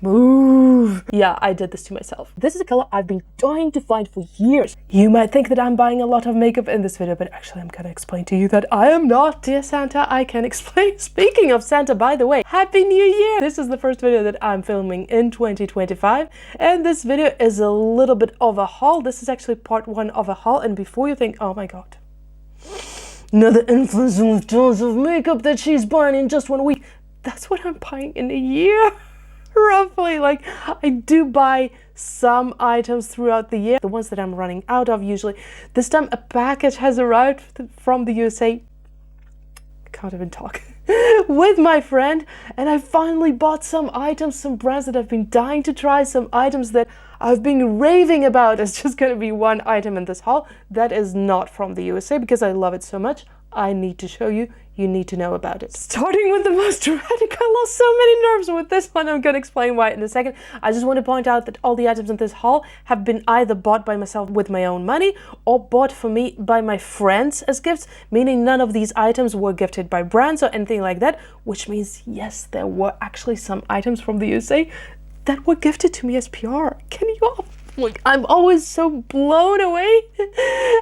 Move. Yeah, I did this to myself. This is a color I've been trying to find for years. You might think that I'm buying a lot of makeup in this video, but actually I'm gonna explain to you that I am not. Dear Santa, I can explain. Speaking of Santa, by the way, Happy New Year! This is the first video that I'm filming in 2025, and this video is a little bit of a haul. This is actually part 1 of a haul, and before you think, oh my god, another influencer with tons of makeup that she's buying in just 1 week, that's what I'm buying in a year. Roughly, like, I do buy some items throughout the year, the ones that I'm running out of usually. This time a package has arrived from the USA. I can't even talk. With my friend, and I finally bought some items, some brands that I've been dying to try, some items that I've been raving about. It's just gonna be one item in this haul that is not from the USA because I love it so much. I need to show you. You need to know about it. Starting with the most dramatic, I lost so many nerves with this one. I'm gonna explain why in a second. I just want to point out that all the items in this haul have been either bought by myself with my own money or bought for me by my friends as gifts, meaning none of these items were gifted by brands or anything like that, which means yes, there were actually some items from the USA that were gifted to me as PR. Can you all? Like, I'm always so blown away.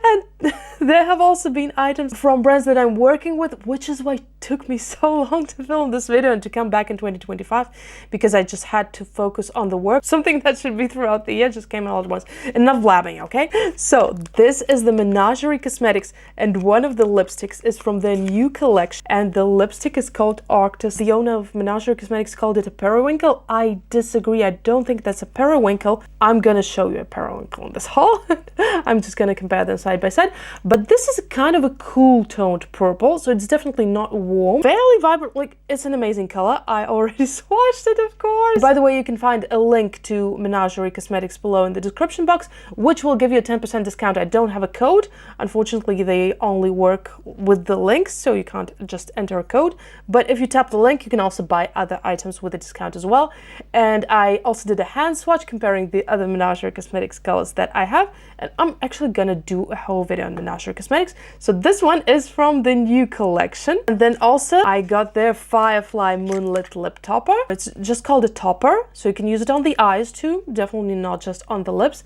And there have also been items from brands that I'm working with, which is why it took me so long to film this video and to come back in 2025, because I just had to focus on the work. Something that should be throughout the year just came all at once. Enough blabbing, okay? So this is the Menagerie Cosmetics, and one of the lipsticks is from their new collection, and the lipstick is called Arctis. The owner of Menagerie Cosmetics called it a periwinkle. I disagree. I don't think that's a periwinkle. I'm gonna show you a periwinkle in this haul. I'm just gonna compare them side by side, but this is kind of a cool toned purple, so it's definitely not warm, fairly vibrant. Like, it's an amazing color. I already swatched it, of course. By the way, you can find a link to Menagerie Cosmetics below in the description box, which will give you a 10% discount. I don't have a code, unfortunately. They only work with the links, so you can't just enter a code, but if you tap the link, you can also buy other items with a discount as well. And I also did a hand swatch comparing the other Menagerie Cosmetics colors that I have, and I'm actually gonna do a whole video on Menagerie Cosmetics. So this one is from the new collection. And then also I got their Firefly Moonlit Lip Topper. It's just called a topper, so you can use it on the eyes too, definitely not just on the lips.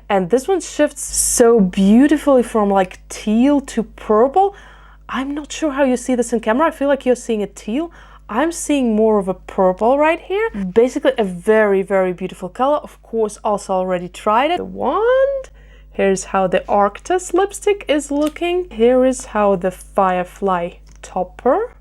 And this one shifts so beautifully from like teal to purple. I'm not sure how you see this in camera. I feel like you're seeing a teal. I'm seeing more of a purple right here. Basically a very, very beautiful color. Of course, also already tried it. The wand. Here's how the Arctis lipstick is looking. Here is how the Firefly topper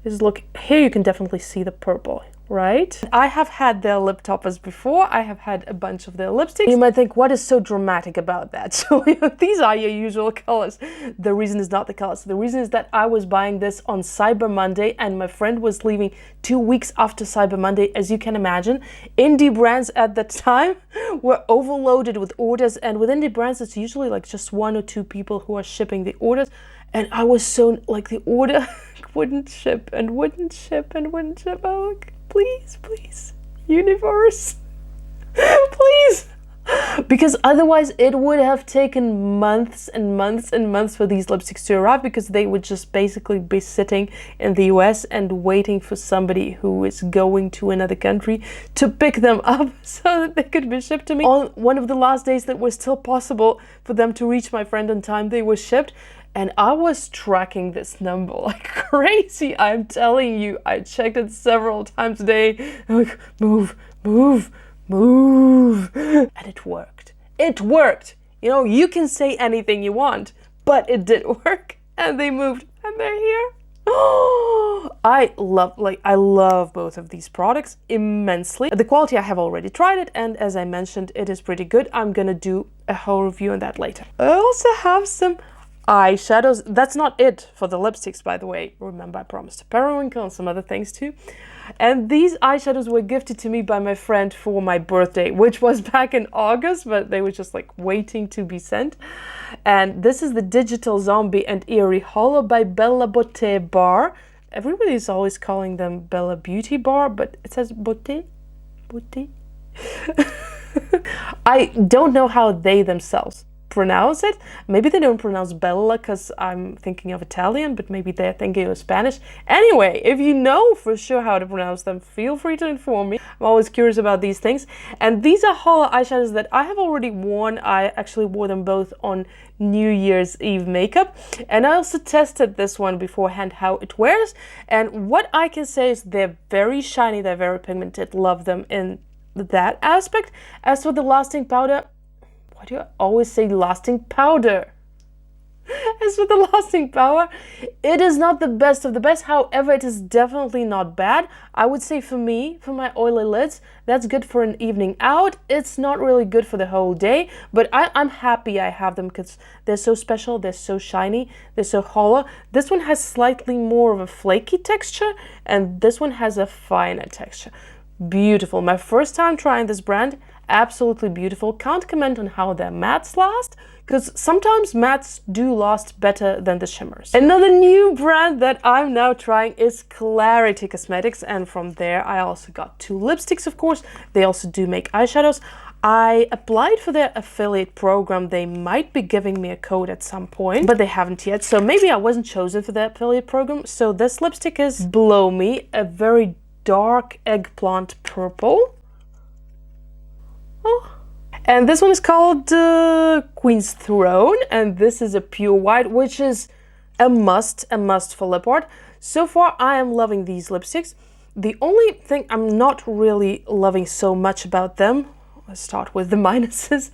is looking. Here you can definitely see the purple, right? I have had their lip toppers before. I have had a bunch of their lipsticks. You might think, what is so dramatic about that? So these are your usual colors. The reason is not the colors. The reason is that I was buying this on Cyber Monday, and my friend was leaving 2 weeks after Cyber Monday. As you can imagine, indie brands at that time were overloaded with orders, and with indie brands, it's usually like just 1 or 2 people who are shipping the orders. And I was so, like, the order wouldn't ship and wouldn't ship and wouldn't ship. Oh, like, please, please, universe, please. Because otherwise it would have taken months and months and months for these lipsticks to arrive, because they would just basically be sitting in the US and waiting for somebody who is going to another country to pick them up so that they could be shipped to me. On one of the last days that was still possible for them to reach my friend on time, they were shipped. And I was tracking this number like crazy. I'm telling you, I checked it several times a day. I'm like, move, move, move. And it worked. It worked. You know, you can say anything you want, but it did work. And they moved, and they're here. Oh, I love both of these products immensely. The quality, I have already tried it, and as I mentioned, it is pretty good. I'm gonna do a whole review on that later. I also have some eyeshadows. That's not it for the lipsticks, by the way. Remember, I promised a periwinkle and some other things too. And these eyeshadows were gifted to me by my friend for my birthday, which was back in August, but they were just like waiting to be sent. And this is the Digital Zombie and Eerie Hollow by Bellabeautébar. Everybody is always calling them Bellabeautebar, but it says Beauté. Beauté. I don't know how they themselves pronounce it. Maybe they don't pronounce Bella because I'm thinking of Italian, but maybe they're thinking of Spanish. Anyway, if you know for sure how to pronounce them, feel free to inform me. I'm always curious about these things. And these are holo eyeshadows that I have already worn. I actually wore them both on New Year's Eve makeup, and I also tested this one beforehand how it wears, and what I can say is they're very shiny, they're very pigmented. Love them in that aspect. As for the lasting powder, why do I always say lasting powder? As for the lasting power, it is not the best of the best. However, it is definitely not bad. I would say for me, for my oily lids, that's good for an evening out. It's not really good for the whole day, but I'm happy I have them because they're so special, they're so shiny, they're so hollow. This one has slightly more of a flaky texture, and this one has a finer texture. Beautiful. My first time trying this brand, absolutely beautiful. Can't comment on how their mattes last, because sometimes mattes do last better than the shimmers. Another new brand that I'm now trying is Klarity Cosmetics, and from there I also got 2 lipsticks, of course. They also do make eyeshadows. I applied for their affiliate program. They might be giving me a code at some point, but they haven't yet, so maybe I wasn't chosen for the affiliate program. So this lipstick is Blow Me, a very dark eggplant purple. Oh. And this one is called Queen's Throne, and this is a pure white, which is a must for lip art. So far, I am loving these lipsticks. The only thing I'm not really loving so much about them, let's start with the minuses,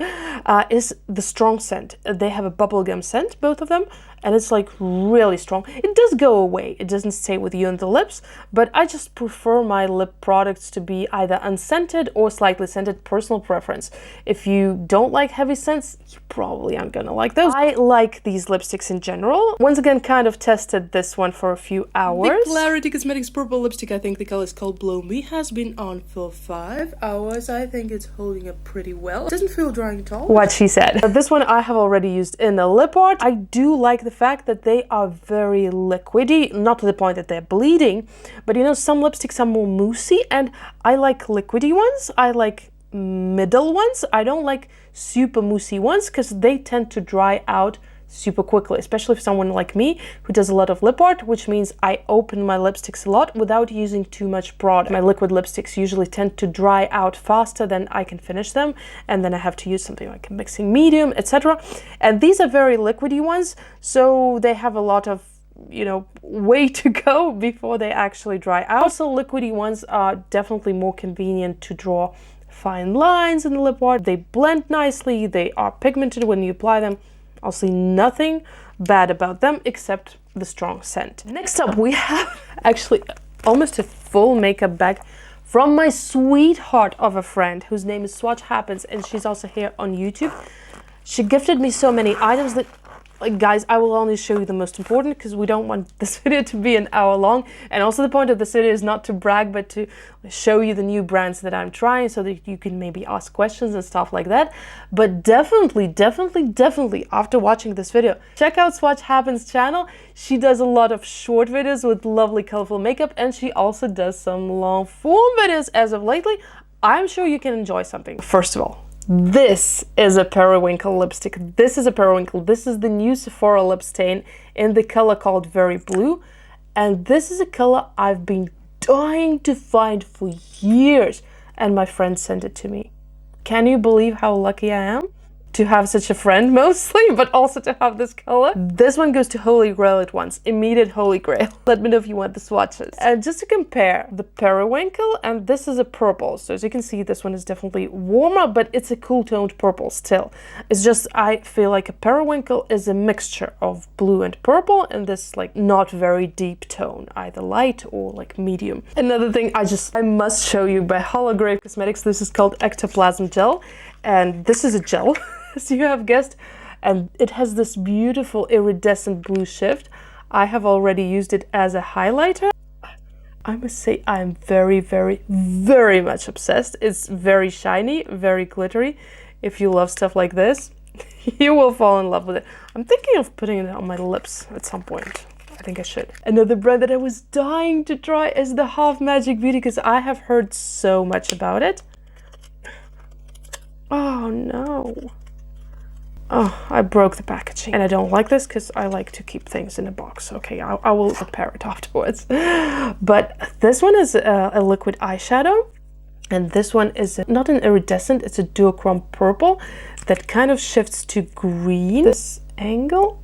is the strong scent. They have a bubblegum scent, both of them, and it's like really strong. It does go away, it doesn't stay with you on the lips, but I just prefer my lip products to be either unscented or slightly scented, personal preference. If you don't like heavy scents, you probably aren't gonna like those. I like these lipsticks in general. Once again, kind of tested this one for a few hours. The Klarity Cosmetics purple lipstick, I think the color is called Blow Me, has been on for 5 hours. I think it's holding up pretty well. It doesn't feel drying at all. What she said. This one I have already used in the lip art. I do like the fact that they are very liquidy, not to the point that they're bleeding, but you know, some lipsticks are more moussey, and I like liquidy ones. I like middle ones. I don't like super moussey ones because they tend to dry out super quickly, especially for someone like me who does a lot of lip art, which means I open my lipsticks a lot without using too much product. My liquid lipsticks usually tend to dry out faster than I can finish them, and then I have to use something like a mixing medium, etc. And these are very liquidy ones, so they have a lot of, you know, way to go before they actually dry out. Also, liquidy ones are definitely more convenient to draw fine lines in the lip art. They blend nicely, they are pigmented when you apply them. I'll see nothing bad about them except the strong scent. Next up, we have actually almost a full makeup bag from my sweetheart of a friend whose name is Swatch Happens, and she's also here on YouTube. She gifted me so many items that, like, guys, I will only show you the most important because we don't want this video to be an hour long. And also the point of this video is not to brag, but to show you the new brands that I'm trying so that you can maybe ask questions and stuff like that. But definitely after watching this video, check out Swatch Happens channel. She does a lot of short videos with lovely colorful makeup, and she also does some long form videos as of lately. I'm sure you can enjoy something. First of all, this is a periwinkle lipstick. This is a periwinkle. This is the new Sephora lip stain in the color called Very Blue. And this is a color I've been dying to find for years. And my friend sent it to me. Can you believe how lucky I am to have such a friend, mostly, but also to have this color? This one goes to Holy Grail at once. Immediate Holy Grail. Let me know if you want the swatches. And just to compare, the periwinkle, and this is a purple. So as you can see, this one is definitely warmer, but it's a cool toned purple still. It's just, I feel like a periwinkle is a mixture of blue and purple, and this like not very deep tone, either light or like medium. Another thing I must show you by Holograve Cosmetics. This is called Ectoplasm Gel, and this is a gel, as you have guessed, and it has this beautiful iridescent blue shift. I have already used it as a highlighter. I must say I'm very much obsessed. It's very shiny, very glittery. If you love stuff like this, you will fall in love with it. I'm thinking of putting it on my lips at some point. I think I should. Another brand that I was dying to try is the Half Magic Beauty, because I have heard so much about it. Oh no. Oh, I broke the packaging. And I don't like this because I like to keep things in a box. Okay, I will repair it afterwards. But this one is a liquid eyeshadow. And this one is not an iridescent, it's a duochrome purple that kind of shifts to green. This angle?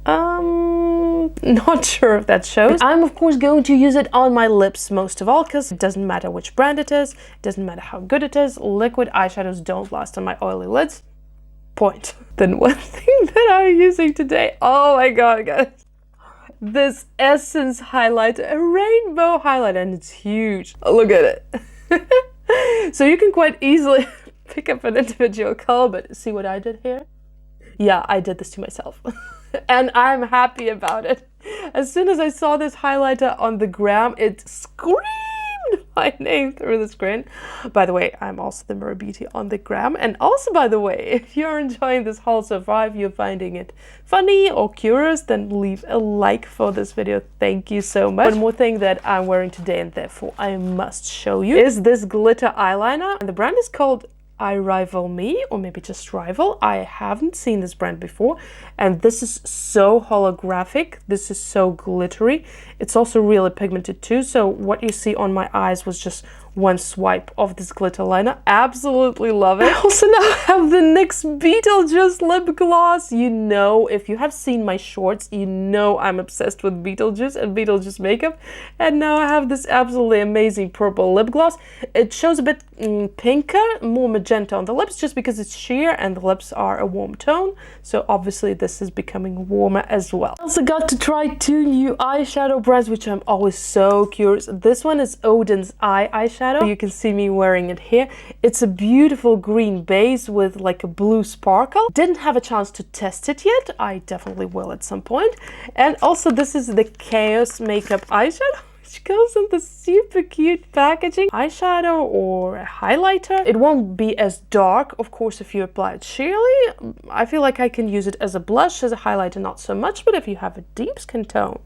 Not sure if that shows. I'm of course going to use it on my lips most of all, because it doesn't matter which brand it is, it doesn't matter how good it is, liquid eyeshadows don't last on my oily lids. Point. Then one thing that I'm using today, oh my god guys, this Essence highlighter, a rainbow highlighter, and it's huge. Look at it. So you can quite easily pick up an individual color, but see what I did here? Yeah, I did this to myself. And I'm happy about it. As soon as I saw this highlighter on the gram, it screamed my name through the screen. By the way, I'm also the Mirror Beauty on the gram. And also, by the way, if you're enjoying this haul so far, if you're finding it funny or curious, then leave a like for this video. Thank you so much. One more thing that I'm wearing today, and therefore I must show you, is this glitter eyeliner. And the brand is called I Rival Me, or maybe just Rival. I haven't seen this brand before, and this is so holographic. This is so glittery. It's also really pigmented too, so what you see on my eyes was just one swipe of this glitter liner. Absolutely love it. I also now have the NYX Beetlejuice lip gloss. You know, if you have seen my shorts, you know I'm obsessed with Beetlejuice and Beetlejuice makeup. And now I have this absolutely amazing purple lip gloss. It shows a bit pinker, more magenta on the lips, just because it's sheer and the lips are a warm tone. So obviously this is becoming warmer as well. I also got to try 2 new eyeshadow brands, which I'm always so curious. This one is Oden's eyeshadow. You can see me wearing it here. It's a beautiful green base with like a blue sparkle. Didn't have a chance to test it yet. I definitely will at some point. And also this is the Chaos Makeup eyeshadow, which goes in the super cute packaging. Eyeshadow or a highlighter. It won't be as dark, of course, if you apply it sheerly. I feel like I can use it as a blush, as a highlighter not so much, but if you have a deep skin tone,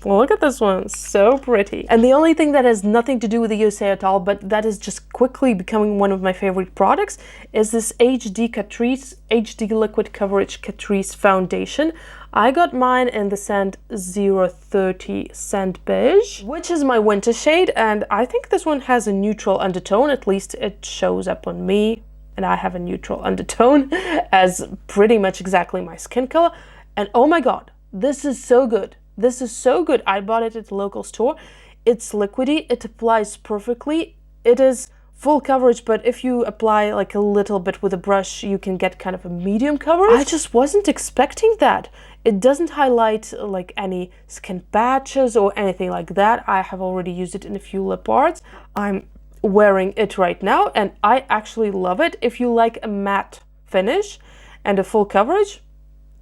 well, look at this one, so pretty. And the only thing that has nothing to do with the USA at all, but that is just quickly becoming one of my favorite products, is this Catrice HD Liquid Coverage Catrice Foundation. I got mine in the scent 030 Sand Beige, which is my winter shade, and I think this one has a neutral undertone, at least it shows up on me, and I have a neutral undertone as pretty much exactly my skin color. And oh my god, this is so good. This is so good. I bought it at the local store. It's liquidy, it applies perfectly. It is full coverage, but if you apply like a little bit with a brush, you can get kind of a medium coverage. I just wasn't expecting that. It doesn't highlight like any skin patches or anything like that. I have already used it in a few lip arts. I'm wearing it right now and I actually love it. If you like a matte finish and a full coverage,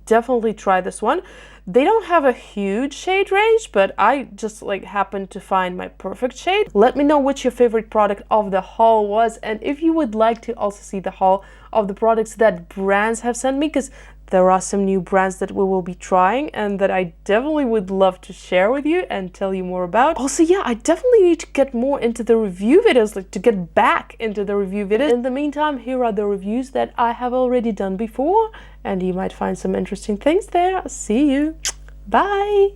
definitely try this one. They don't have a huge shade range, but I just like happened to find my perfect shade. Let me know which your favorite product of the haul was, and if you would like to also see the haul of the products that brands have sent me, because there are some new brands that we will be trying and that I definitely would love to share with you and tell you more about. Also, yeah, I definitely need to get more into the review videos, like to get back into the review videos. In the meantime, here are the reviews that I have already done before, and you might find some interesting things there. See you. Bye.